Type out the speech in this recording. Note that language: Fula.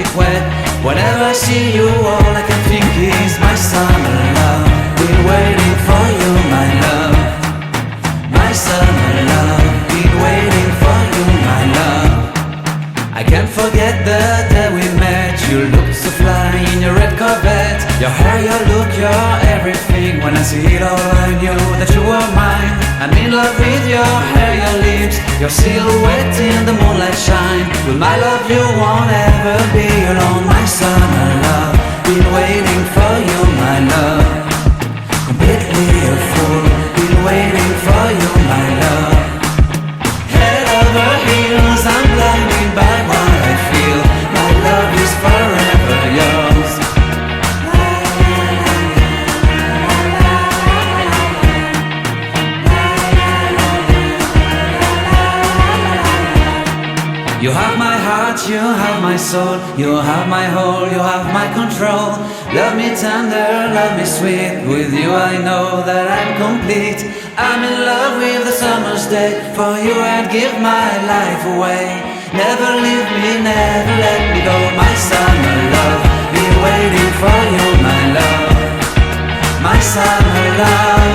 plastic wet. Whenever I see you, all I can think is my summer love. Been waiting for you, my love. My summer love. Been waiting for you, my love. I can't forget the day we met. You looked so fly in your red Corvette. Your hair, your look, your everything. When I see it all, I knew that you were mine. I'm in love with your hair, your lips, your silhouette in the moonlight shine. With my love you won't ever be alone. My summer love, been waiting for you, my love. Completely a fool, been waiting for you, my love. Head over heels, I'm blinded by what I feel. My love is forever yours. You have my heart, you have my soul, you have my whole, you have my control. Love me tender, love me sweet. With you I know that I'm complete. I'm in love with the summer's day. For you I'd give my life away. Never leave me, never let me go. My summer love, be waiting for you, my love. My summer love.